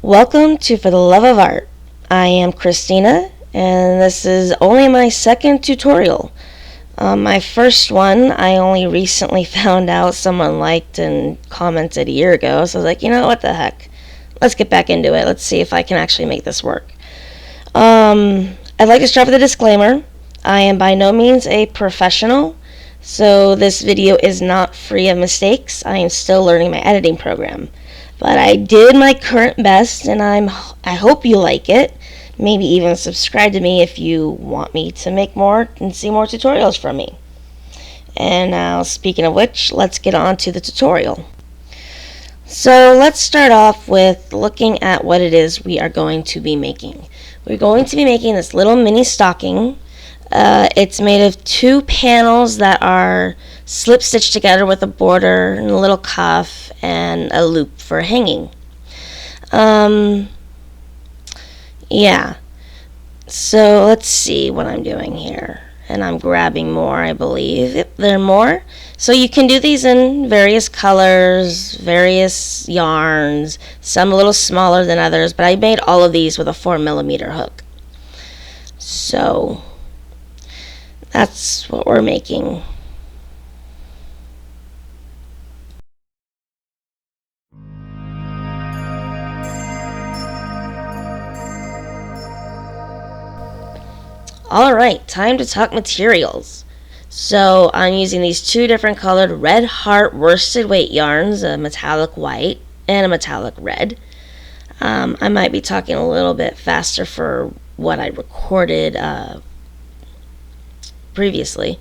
Welcome to For the Love of Art. I am Christina, and this is only my second tutorial. My first one, I only recently found out someone liked and commented a year ago, so I was like, what the heck? Let's get back into it. Let's see if I can actually make this work. I'd like to start with a disclaimer. I am by no means a professional, so this video is not free of mistakes. I am still learning my editing program. But I did my current best, and I hope you like it. Maybe even subscribe to me if you want me to make more and see more tutorials from me. And now, speaking of which, let's get on to the tutorial. So let's start off with looking at what it is we are going to be making. We're going to be making this little mini stocking. It's made of two panels that are slip stitched together with a border and a little cuff and a loop for hanging. Yeah. So let's see what I'm doing here. And I'm grabbing more, I believe. Yep, there are more. So you can do these in various colors, various yarns, some a little smaller than others, but I made all of these with a 4mm hook. So that's what we're making. Alright, time to talk materials. So I'm using these two different colored Red Heart worsted weight yarns, a metallic white and a metallic red. I might be talking a little bit faster for what I recorded previously.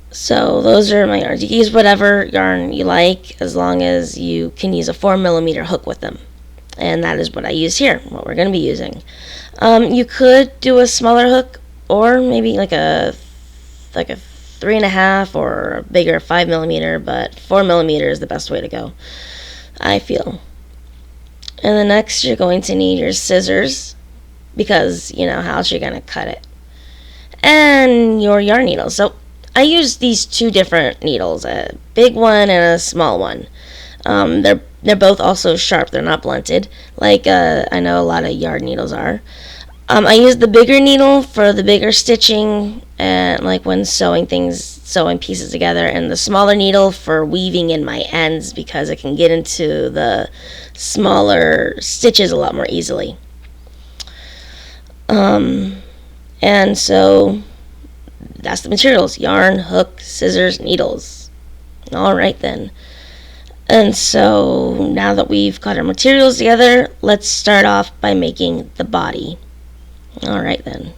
So those are my yarns. You can use whatever yarn you like as long as you can use a 4mm hook with them. And that is what I use here, what we're going to be using. You could do a smaller hook or maybe like a 3.5 or a bigger 5mm, but 4mm is the best way to go, I feel. And then next you're going to need your scissors because, how else you're going to cut it. And your yarn needles. So I use these two different needles, a big one and a small one. They're both also sharp. They're not blunted, like I know a lot of yarn needles are. I use the bigger needle for the bigger stitching and like when sewing pieces together, and the smaller needle for weaving in my ends because it can get into the smaller stitches a lot more easily. And so that's the materials: yarn, hook, scissors, needles. Alright then. And so now that we've got our materials together, let's start off by making the body. Alright then.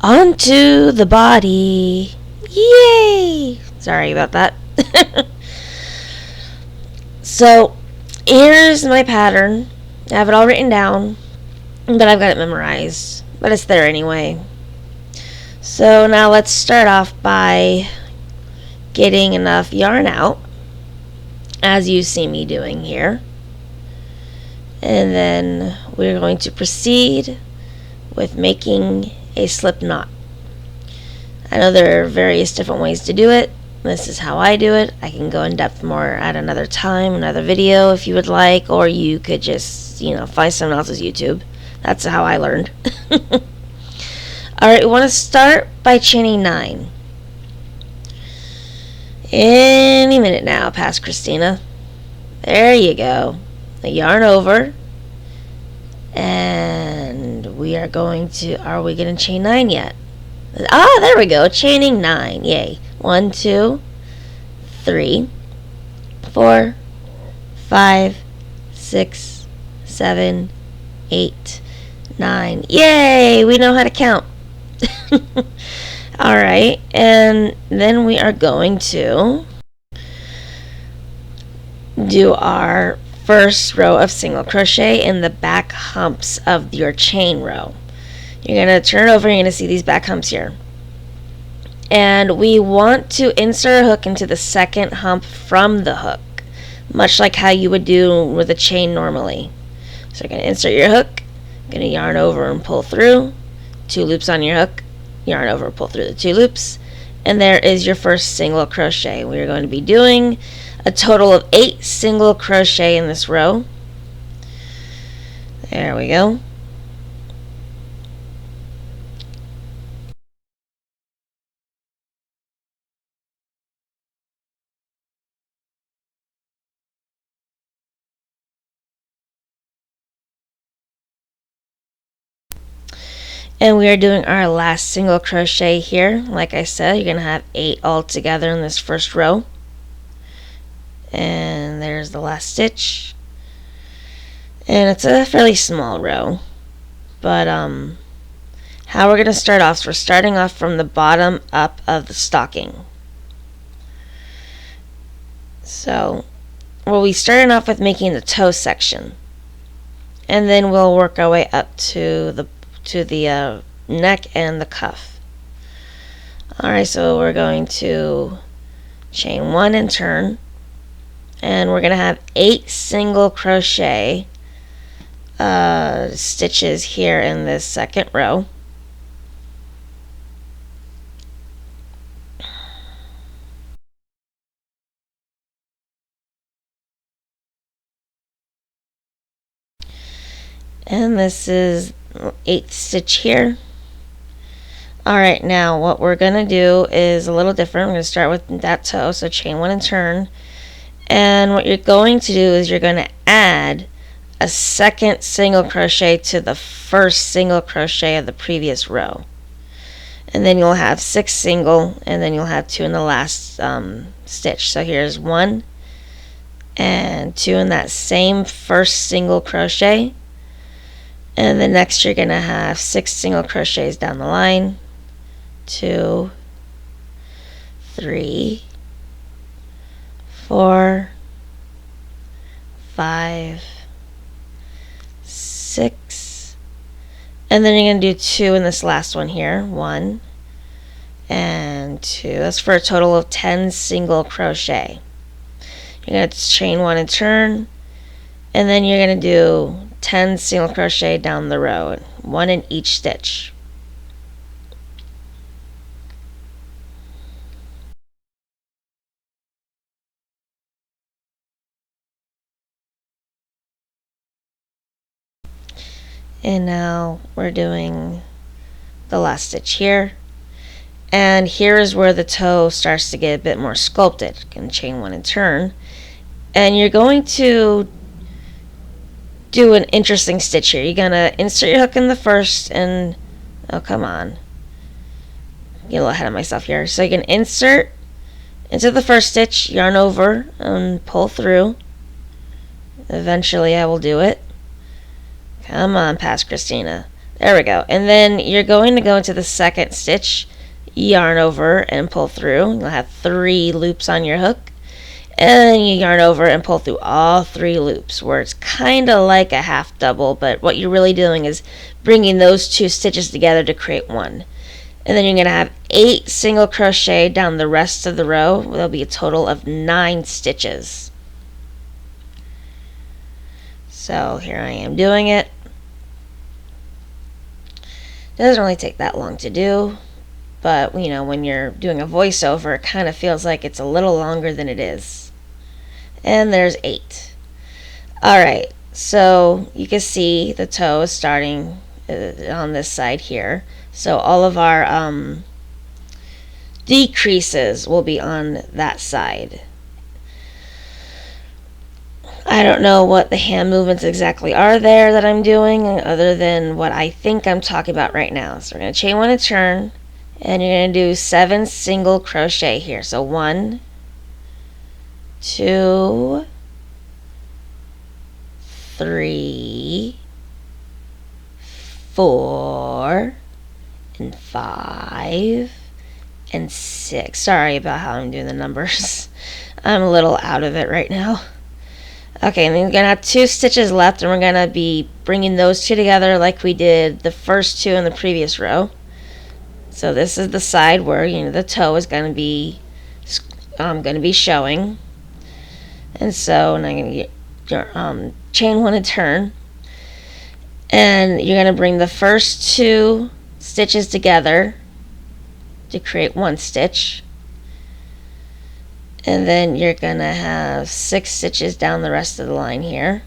On to the body. Yay! Sorry about that. So here's my pattern. I have it all written down, but I've got it memorized, but it's there anyway. So now let's start off by getting enough yarn out, as you see me doing here, and then we're going to proceed with making a slip knot. I know there are various different ways to do it. This is how I do it. I can go in depth more at another time, another video if you would like, or you could just, find someone else's YouTube. That's how I learned. Alright, we want to start by chaining 9. Any minute now, past Christina. There you go. The yarn over. And we are going to, are we going to chain 9 yet? Ah, there we go. Chaining 9. Yay. 1, 2, 3, 4, 5, 6, 7, 8, 9. Yay! We know how to count. Alright, and then we are going to do our first row of single crochet in the back humps of your chain row. You're going to turn it over and you're going to see these back humps here. And we want to insert a hook into the second hump from the hook, much like how you would do with a chain normally. So you're going to insert your hook, going to yarn over and pull through, 2 loops on your hook, yarn over, pull through the 2 loops, and there is your first single crochet. We are going to be doing a total of 8 single crochet in this row. There we go. And we are doing our last single crochet here. Like I said, you're going to have 8 all together in this first row. And there's the last stitch. And it's a fairly small row. But how we're going to start off is we're starting off from the bottom up of the stocking. So we'll be starting off with making the toe section. And then we'll work our way up to the neck and the cuff. Alright, so we're going to chain 1 and turn, and we're going to have 8 single crochet stitches here in this second row. And this is 8th stitch here. Alright, now what we're going to do is a little different. We're going to start with that toe, so chain 1 and turn. And what you're going to do is you're going to add a second single crochet to the first single crochet of the previous row. And then you'll have 6 single, and then you'll have 2 in the last stitch. So here's 1 and 2 in that same first single crochet. And then next you're going to have 6 single crochets down the line. 2, 3, 4, 5, 6, and then you're going to do 2 in this last one here. 1 and 2. That's for a total of 10 single crochet. You're going to chain 1 and turn, and then you're going to do 10 single crochet down the row, 1 in each stitch. And now we're doing the last stitch here, and here is where the toe starts to get a bit more sculpted. You can chain 1 and turn, and you're going to do an interesting stitch here. You're going to insert your hook in the first, and oh, come on, get a little ahead of myself here. So you can insert into the first stitch, yarn over, and pull through. Eventually I will do it. Come on, past Christina. There we go. And then you're going to go into the second stitch, yarn over and pull through. You'll have 3 loops on your hook. And then you yarn over and pull through all 3 loops, where it's kind of like a half double, but what you're really doing is bringing those 2 stitches together to create one. And then you're going to have 8 single crochet down the rest of the row. There'll be a total of 9 stitches. So here I am doing it. Doesn't really take that long to do, but you know, when you're doing a voiceover, it kind of feels like it's a little longer than it is. And there's 8. Alright, so you can see the toe is starting on this side here. So all of our decreases will be on that side. I don't know what the hand movements exactly are there that I'm doing, other than what I think I'm talking about right now. So we're going to chain 1 and turn, and you're going to do 7 single crochet here. So 1, 2, 3, 4, and 5, and 6. Sorry about how I'm doing the numbers. I'm a little out of it right now. Okay, and then we're going to have 2 stitches left, and we're going to be bringing those 2 together like we did the first 2 in the previous row. So this is the side where, you know, the toe is going to be showing. And so now I'm going to chain 1 and turn, and you're going to bring the first 2 stitches together to create one stitch, and then you're gonna have 6 stitches down the rest of the line here.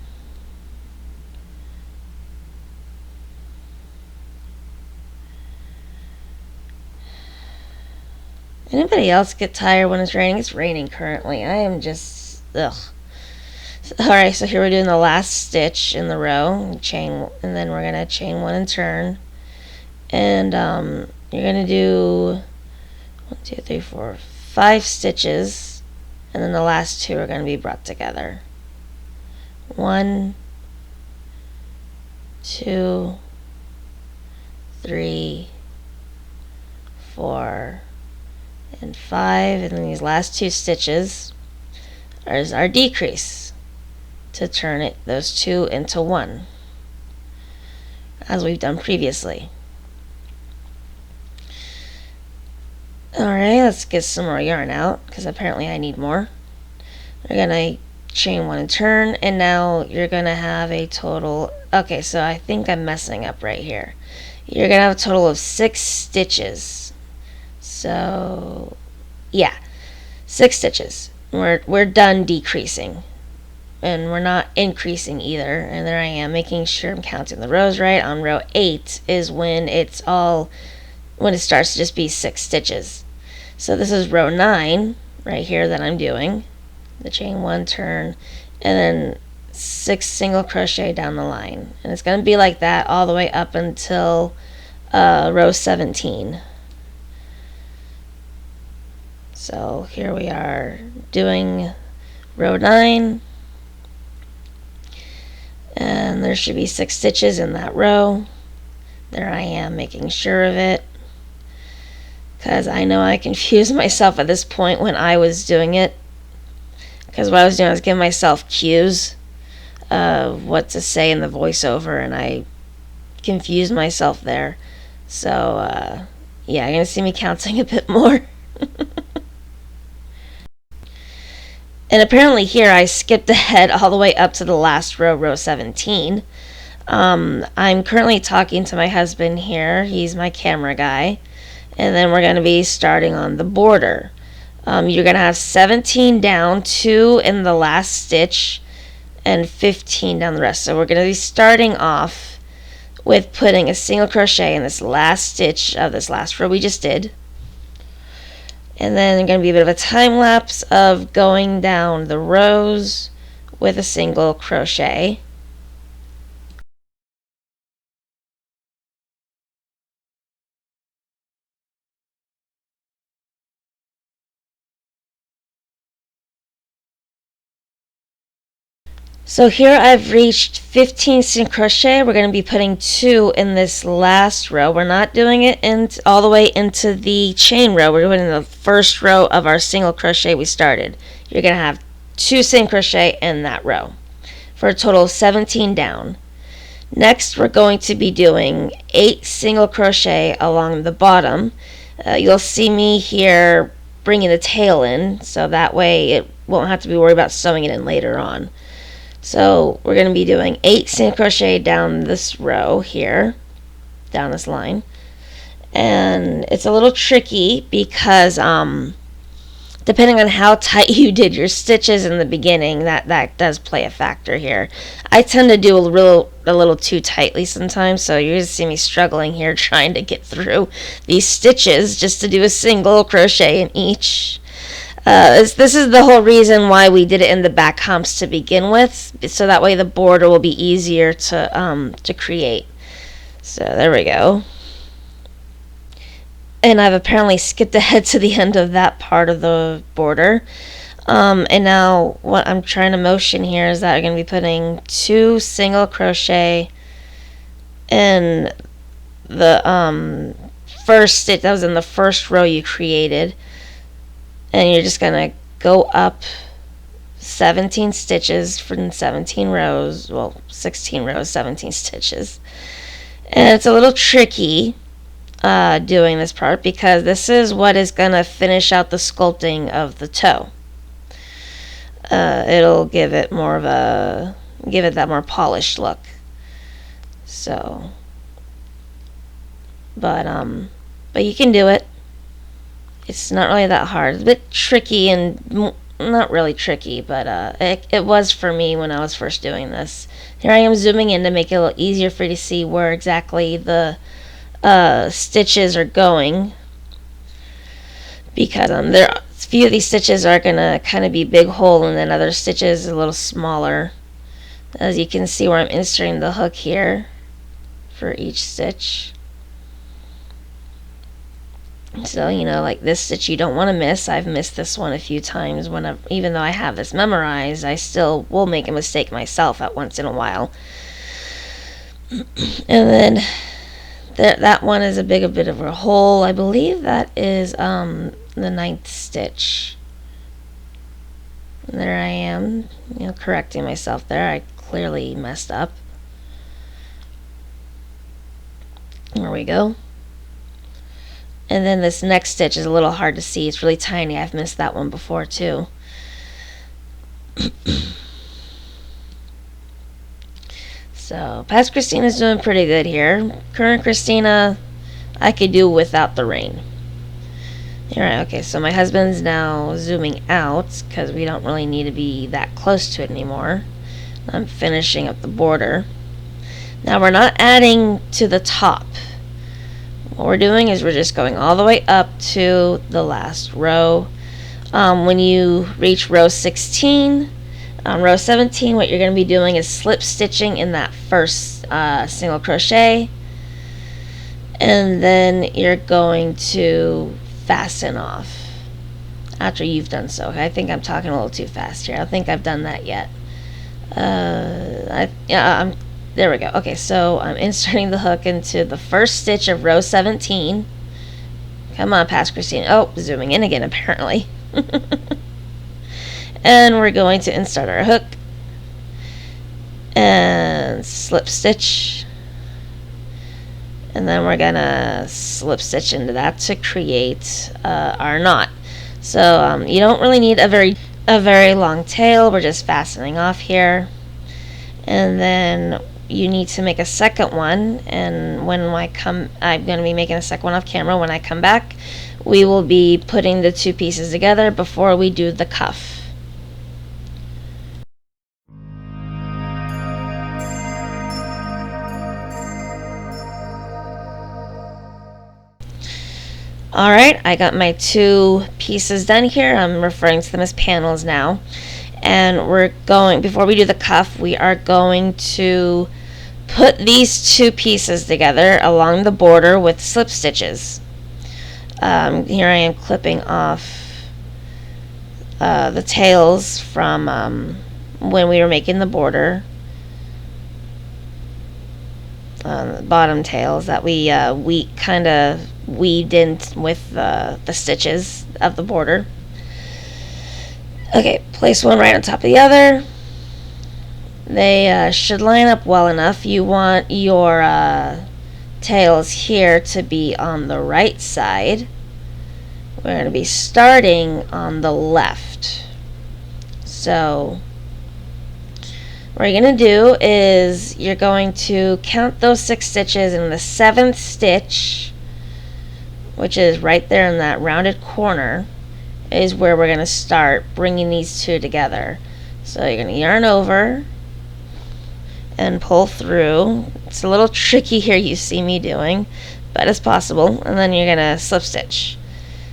Anybody else get tired when it's raining? It's raining currently. I am just, ugh. Alright, so here we're doing the last stitch in the row, chain, and then we're gonna chain 1 and turn. And you're gonna do 1, 2, 3, 4, 5 stitches, and then the last 2 are gonna be brought together. 1, 2, 3, 4, and 5, and then these last 2 stitches is our decrease to turn those 2 into 1, as we've done previously. Alright, let's get some more yarn out, because apparently I need more. We're gonna chain 1 and turn, and now you're gonna have a total, okay, so I think I'm messing up right here. You're gonna have a total of 6 stitches. So yeah, 6 stitches. We're done decreasing, and we're not increasing either. And there I am, making sure I'm counting the rows right. On row 8 is when it starts to just be 6 stitches. So this is row 9 right here that I'm doing the chain 1, turn, and then 6 single crochet down the line, and it's going to be like that all the way up until row 17. So here we are doing row 9, and there should be 6 stitches in that row. There I am, making sure of it, because I know I confused myself at this point when I was doing it, because what I was doing was giving myself cues of what to say in the voiceover, and I confused myself there. So yeah, you're going to see me counting a bit more. And apparently here I skipped ahead all the way up to the last row, row 17. I'm currently talking to my husband here. He's my camera guy. And then we're going to be starting on the border. You're going to have 17 down, 2 in the last stitch, and 15 down the rest. So we're going to be starting off with putting a single crochet in this last stitch of this last row we just did. And then there's going to be a bit of a time lapse of going down the rows with a single crochet. So here I've reached 15 single crochet. We're going to be putting 2 in this last row. We're not doing it all the way into the chain row. We're doing it in the first row of our single crochet we started. You're going to have 2 single crochet in that row for a total of 17 down. Next, we're going to be doing 8 single crochet along the bottom. You'll see me here bringing the tail in, so that way it won't have to be worried about sewing it in later on. So we're going to be doing 8 single crochet down this row here, down this line, and it's a little tricky because depending on how tight you did your stitches in the beginning, that does play a factor here. I tend to do a little too tightly sometimes, so you're going to see me struggling here trying to get through these stitches just to do a single crochet in each. This is the whole reason why we did it in the back humps to begin with, so that way the border will be easier to create. So there we go. And I've apparently skipped ahead to the end of that part of the border. And now what I'm trying to motion here is that I'm going to be putting 2 single crochet in the first stitch that was in the first row you created. And you're just going to go up 17 stitches from 17 rows, well, 16 rows, 17 stitches. And it's a little tricky doing this part because this is what is going to finish out the sculpting of the toe. It'll give it that more polished look. So, but you can do it. It's not really that hard. It's a bit tricky and not really tricky, but it was for me when I was first doing this. Here I am zooming in to make it a little easier for you to see where exactly the stitches are going, because there a few of these stitches are gonna kind of be big hole, and then other stitches a little smaller. As you can see where I'm inserting the hook here for each stitch. So, you know, like this stitch you don't want to miss. I've missed this one a few times even though I have this memorized, I still will make a mistake myself at once in a while. And then that one is a bit of a hole. I believe that is the 9th stitch. And there I am, you know, correcting myself there. I clearly messed up. There we go. And then this next stitch is a little hard to see. It's really tiny. I've missed that one before too. So past Christina's doing pretty good here. Current Christina, I could do without the rain. Alright, okay, so my husband's now zooming out because we don't really need to be that close to it anymore. I'm finishing up the border. Now we're not adding to the top. What we're doing is we're just going all the way up to the last row. When you reach row 16, row 17, what you're going to be doing is slip stitching in that first single crochet, and then you're going to fasten off after you've done so. I think I'm talking a little too fast here. I don't think I've done that yet. There we go. Okay, so I'm inserting the hook into the first stitch of row 17. Come on, past Christine. Oh, zooming in again, apparently. And we're going to insert our hook and slip stitch. And then we're gonna slip stitch into that to create our knot. So you don't really need a very long tail. We're just fastening off here. And then you need to make a second one, and I'm going to be making a second one off camera. When I come back, we will be putting the two pieces together before we do the cuff. Alright, I got my two pieces done here. I'm referring to them as panels now. And before we do the cuff, we are going to put these two pieces together along the border with slip stitches. Here I am clipping off the tails from when we were making the border. The bottom tails that we kind of weaved in with the stitches of the border. Okay, place one right on top of the other. They should line up well enough. You want your tails here to be on the right side. We're going to be starting on the left. So what you're going to do is you're going to count those 6 stitches, and the 7th stitch, which is right there in that rounded corner, is where we're going to start bringing these two together. So you're going to yarn over and pull through. It's a little tricky here, you see me doing, but it's possible. And then you're going to slip stitch.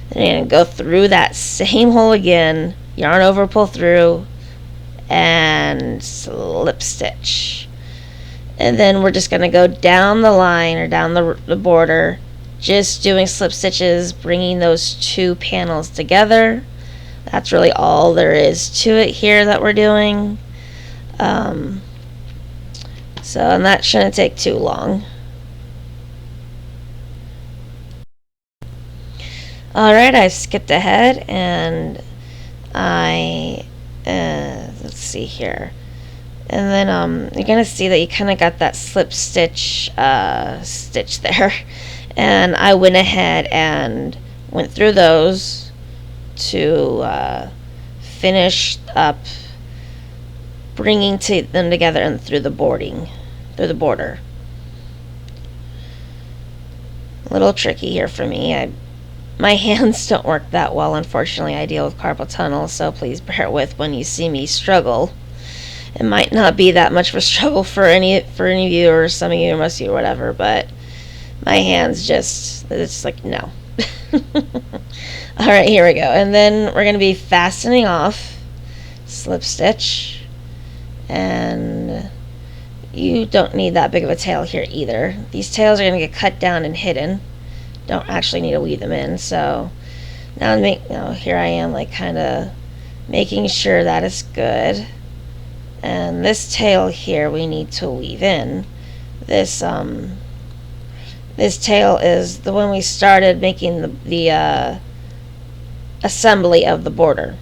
Then you're going to go through that same hole again, yarn over, pull through, and slip stitch. And then we're just going to go down the line or down the border, just doing slip stitches, bringing those two panels together. That's really all there is to it here that we're doing. And that shouldn't take too long. Alright, I skipped ahead, and let's see here. And then you're going to see that you kind of got that slip stitch stitch there. And I went ahead and went through those to finish up bringing them together and through the border. A little tricky here for me. I My hands don't work that well, unfortunately. I deal with carpal tunnel, so please bear with when you see me struggle. It might not be that much of a struggle for any of you, or some of you, or most of you, or whatever, but my hands just, it's like, no. Alright, here we go. And then we're going to be fastening off, slip stitch, and you don't need that big of a tail here either. These tails are going to get cut down and hidden. Don't actually need to weave them in. So now here I am, like, kind of making sure that is good. And this tail here we need to weave in. This tail is the one we started making the assembly of the border,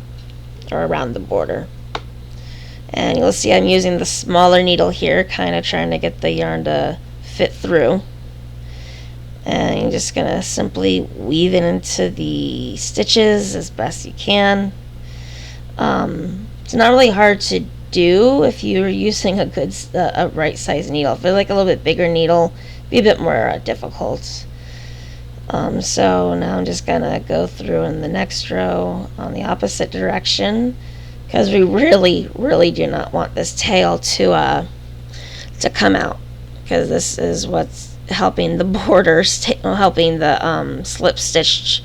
or around the border. And you'll see I'm using the smaller needle here, kind of trying to get the yarn to fit through. And you're just going to simply weave it into the stitches as best you can. It's not really hard to do if you're using a right size needle. If it's like a little bit bigger needle, it'd be a bit more difficult. So now I'm just going to go through in the next row on the opposite direction, because we really do not want this tail to come out, because this is what's helping the borders, helping the slip stitched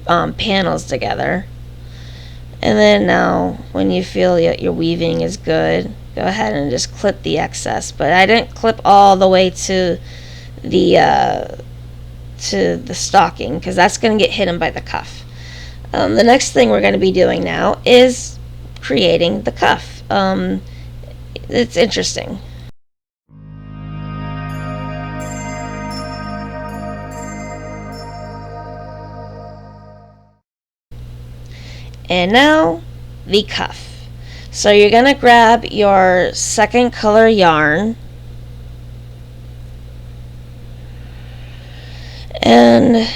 panels together. And then now, when you feel that your weaving is good, go ahead and just clip the excess. But I didn't clip all the way to the stocking, because that's going to get hidden by the cuff. The next thing we're going to be doing now is creating the cuff. It's interesting. And now, the cuff. So you're going to grab your second color yarn, and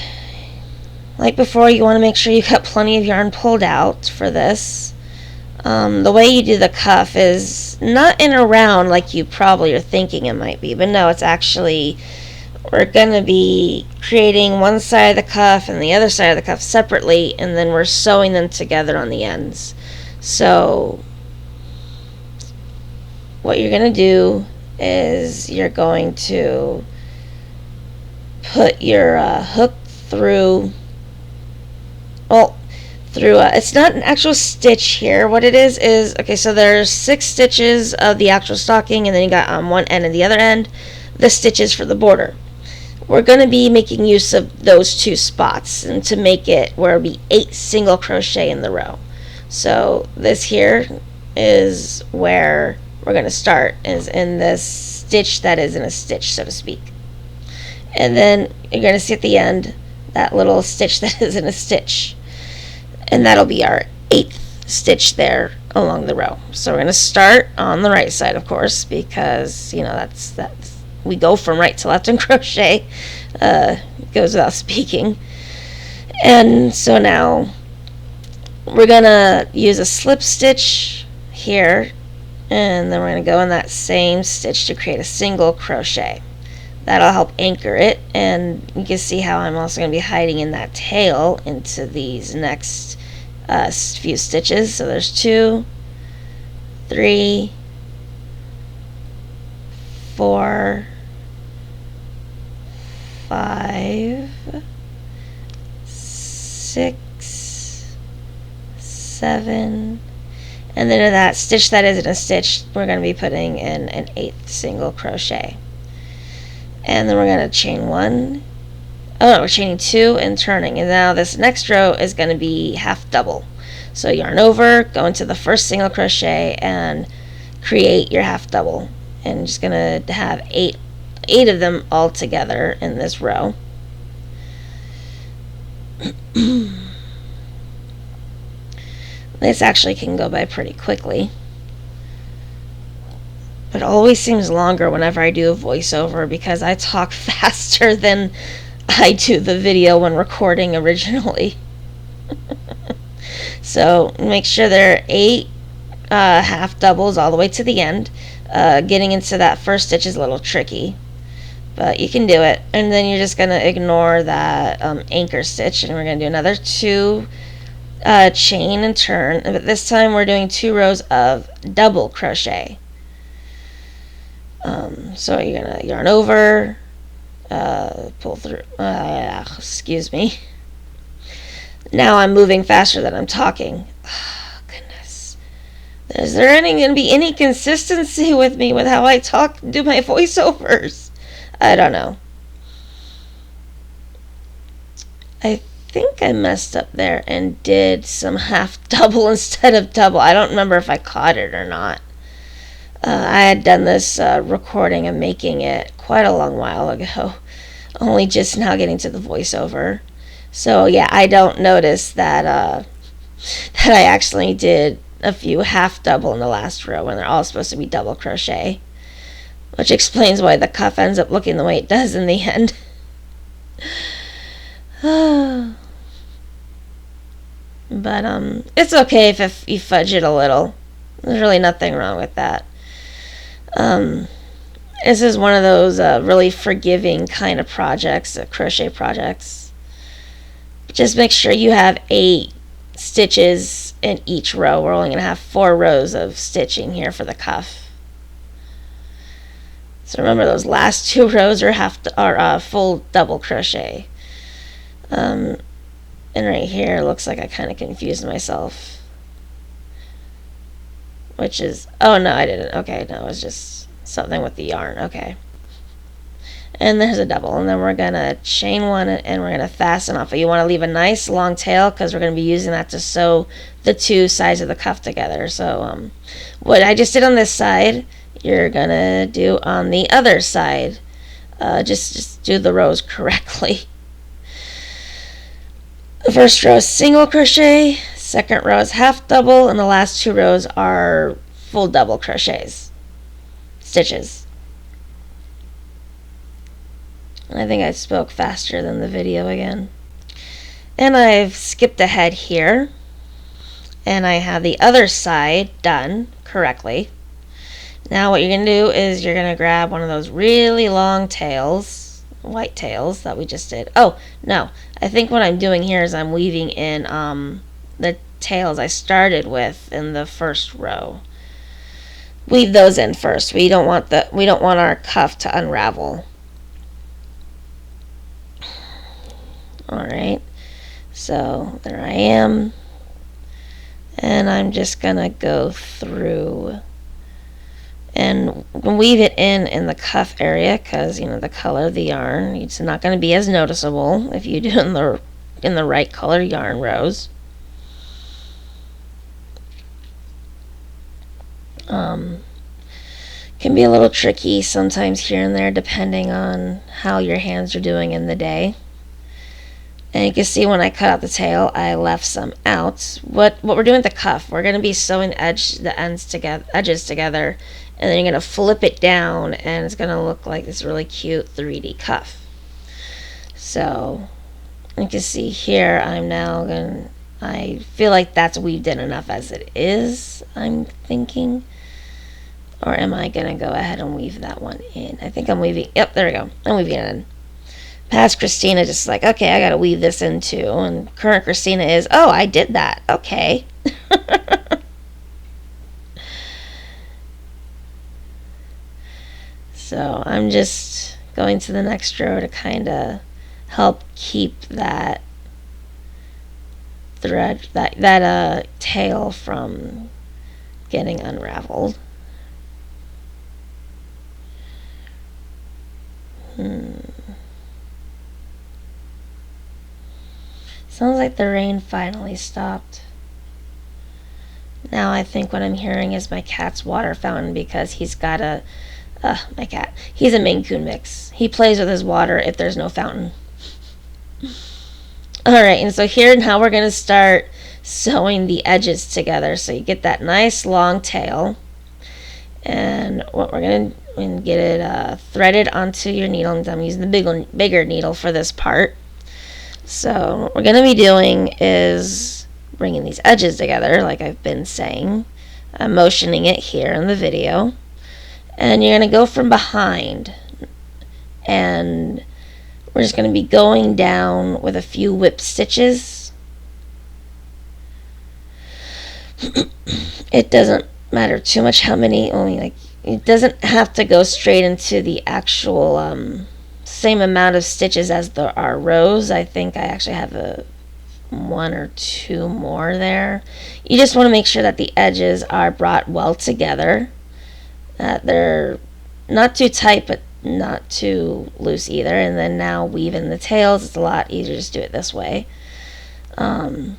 like before, you want to make sure you got plenty of yarn pulled out for this. The way you do the cuff is not in a round like you probably are thinking it might be, but no, it's actually, we're going to be creating one side of the cuff and the other side of the cuff separately, and then we're sewing them together on the ends. So what you're going to do is you're going to put your hook through, it's not an actual stitch here. What it is, okay, so there's 6 stitches of the actual stocking, and then you got on one end and the other end the stitches for the border. We're going to be making use of those 2 spots, and to make it where it'll be 8 single crochet in the row. So this here is where we're going to start, is in this stitch that is in a stitch, so to speak. And then you're going to see at the end that little stitch that is in a stitch, and that'll be our 8th stitch there along the row. So we're going to start on the right side, of course, because that's we go from right to left in crochet. Goes without speaking. And so now we're going to use a slip stitch here, and then we're going to go in that same stitch to create a single crochet. That'll help anchor it, and you can see how I'm also going to be hiding in that tail into these next few stitches. So there's 2, 3, 4, 5, 6, 7, and then in that stitch that isn't a stitch, we're going to be putting in an 8th single crochet. And then we're going to chain 1. Oh no, we're chaining 2 and turning. And now this next row is going to be half double. So yarn over, go into the first single crochet, and create your half double. And I'm just going to have 8 of them all together in this row. This actually can go by pretty quickly, but it always seems longer whenever I do a voiceover, because I talk faster than I do the video when recording originally. So make sure there are 8 half doubles all the way to the end. Getting into that first stitch is a little tricky, but you can do it. And then you're just going to ignore that anchor stitch, and we're going to do another 2 chain and turn, but this time we're doing 2 rows of double crochet. So you're going to yarn over, pull through, excuse me. Now I'm moving faster than I'm talking. Oh, goodness. Is there going to be any consistency with me with how I talk, do my voiceovers? I don't know. I think I messed up there and did some half double instead of double. I don't remember if I caught it or not. I had done this recording and making it quite a long while ago, only just now getting to the voiceover. So yeah, I don't notice that that I actually did a few half double in the last row when they're all supposed to be double crochet, which explains why the cuff ends up looking the way it does in the end. But it's okay if you fudge it a little. There's really nothing wrong with that. This is one of those really forgiving kind of projects, crochet projects. Just make sure you have 8 stitches in each row. We're only going to have 4 rows of stitching here for the cuff. So remember, those last 2 rows are full double crochet. And right here, it looks like I kind of confused myself. Which is, oh no, I didn't. Okay, no, it was just something with the yarn. Okay. And there's a double, and then we're going to chain 1 and we're going to fasten off. But you want to leave a nice long tail because we're going to be using that to sew the 2 sides of the cuff together. So what I just did on this side, you're going to do on the other side. Just do the rows correctly. The first row is single crochet, second row is half double, and the last 2 rows are full double crochets, stitches. And I think I spoke faster than the video again. And I've skipped ahead here, and I have the other side done correctly. Now what you're going to do is you're going to grab one of those really long tails, white tails that we just did. Oh, no. I think what I'm doing here is I'm weaving in the tails I started with in the first row. Weave those in first. We don't want our cuff to unravel. Alright. So there I am. And I'm just gonna go through and weave it in the cuff area, because the color of the yarn, it's not going to be as noticeable if you do it in the right color yarn rows. Can be a little tricky sometimes here and there depending on how your hands are doing in the day. And you can see when I cut out the tail, I left some out. What we're doing with the cuff, we're going to be sewing the edges together, and then you're going to flip it down, and it's going to look like this really cute 3D cuff. So you can see here, I feel like that's weaved in enough as it is, I'm thinking. Or am I going to go ahead and weave that one in? I think I'm weaving, yep, there we go. I'm weaving it in. Past Christina just like, okay, I got to weave this in too. And current Christina is, oh, I did that. Okay. So I'm just going to the next row to kind of help keep that thread, that tail from getting unraveled. Sounds like the rain finally stopped. Now I think what I'm hearing is my cat's water fountain, because he's got my cat. He's a Maine Coon mix. He plays with his water if there's no fountain. Alright, and so here now we're going to start sewing the edges together. So you get that nice long tail. And what we're going to get it threaded onto your needle. And I'm using the bigger needle for this part. So what we're going to be doing is bringing these edges together, like I've been saying. I'm motioning it here in the video. And you're going to go from behind and we're just going to be going down with a few whip stitches. It doesn't matter too much how many, only like, it doesn't have to go straight into the actual same amount of stitches as there are rows. I think I actually have one or two more there. You just want to make sure that the edges are brought well together, that they're not too tight but not too loose either. And then now weave in the tails. It's a lot easier to just do it this way. And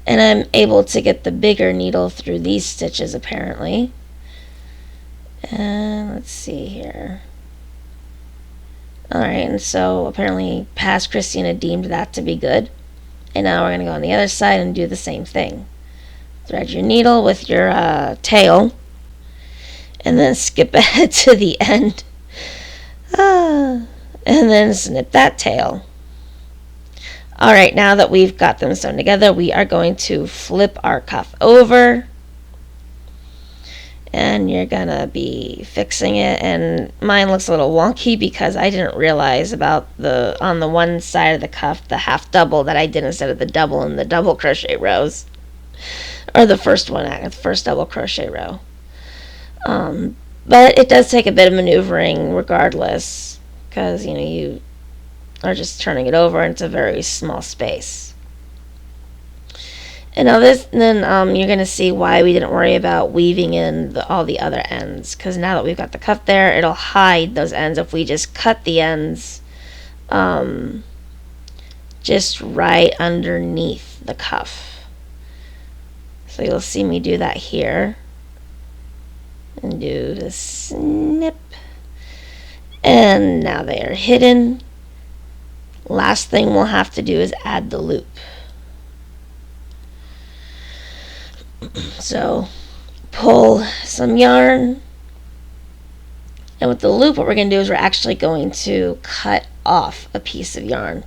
I'm able to get the bigger needle through these stitches apparently. And let's see here. Alright, and so apparently past Christina deemed that to be good. And now we're going to go on the other side and do the same thing. Thread your needle with your tail, and then skip ahead to the end. And then snip that tail. Alright, now that we've got them sewn together, we are going to flip our cuff over. And you're gonna be fixing it, and mine looks a little wonky because I didn't realize about on the one side of the cuff, the half double that I did instead of the double in the double crochet rows, or the first one, the first double crochet row. But it does take a bit of maneuvering regardless, because you are just turning it over into a very small space. And now you're going to see why we didn't worry about weaving in all the other ends. Because now that we've got the cuff there, it'll hide those ends if we just cut the ends just right underneath the cuff. So you'll see me do that here. And do the snip. And now they are hidden. Last thing we'll have to do is add the loop. So pull some yarn, and with the loop what we're going to do is we're actually going to cut off a piece of yarn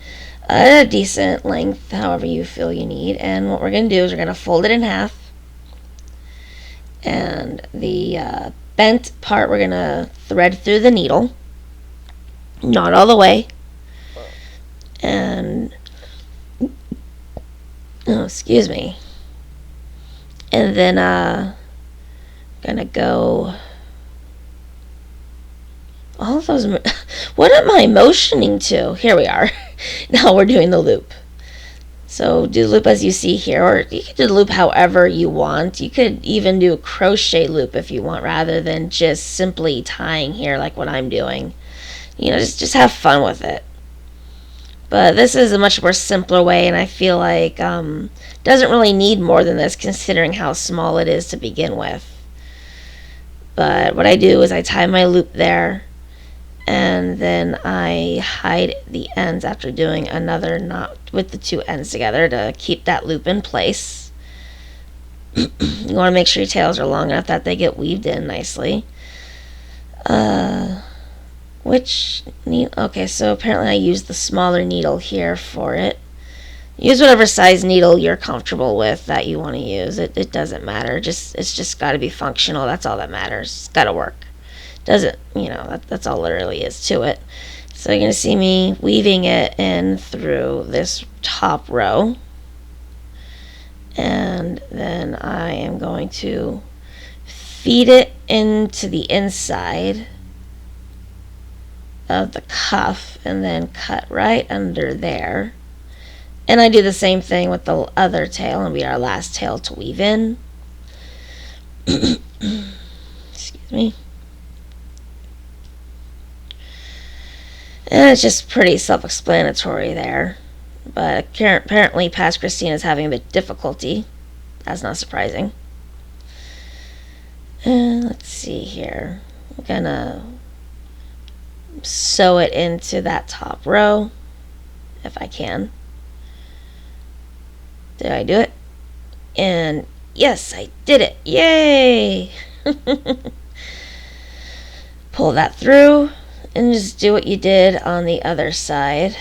at a decent length, however you feel you need. And what we're going to do is we're going to fold it in half, and the bent part we're going to thread through the needle, not all the way, and excuse me. And then gonna go all of those. What am I motioning to? Here we are. Now we're doing the loop. So do the loop as you see here, or you can do the loop however you want. You could even do a crochet loop if you want, rather than just simply tying here like what I'm doing. Just have fun with it. But this is a much more simpler way, and I feel like doesn't really need more than this considering how small it is to begin with. But what I do is I tie my loop there, and then I hide the ends after doing another knot with the two ends together to keep that loop in place. You want to make sure your tails are long enough that they get weaved in nicely. Okay, so apparently I used the smaller needle here for it. Use whatever size needle you're comfortable with that you want to use. It doesn't matter. It's just got to be functional. That's all that matters. It's got to work. That's all there really is to it. So you're going to see me weaving it in through this top row. And then I am going to feed it into the inside of the cuff and then cut right under there. And I do the same thing with the other tail, and it'll be our last tail to weave in. Excuse me. And it's just pretty self-explanatory there. But apparently past Christina is having a bit of difficulty. That's not surprising. And let's see here. I'm gonna sew it into that top row if I can. Did I do it? And yes, I did it. Yay! Pull that through and just do what you did on the other side.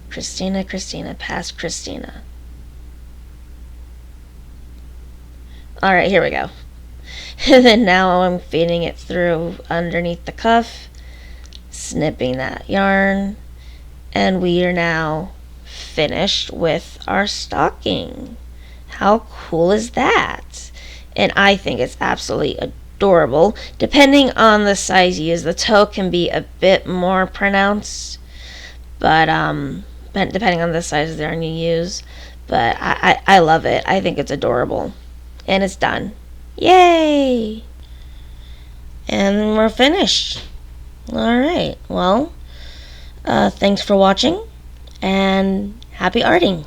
Christina, past Christina. Alright, here we go. And then now I'm feeding it through underneath the cuff, snipping that yarn, and we are now finished with our stocking. How cool is that? And I think it's absolutely adorable. Depending on the size you use, the toe can be a bit more pronounced, but depending on the size of the yarn you use. But I love it. I think it's adorable. And it's done. Yay! And we're finished. Alright, well, thanks for watching, and happy arting!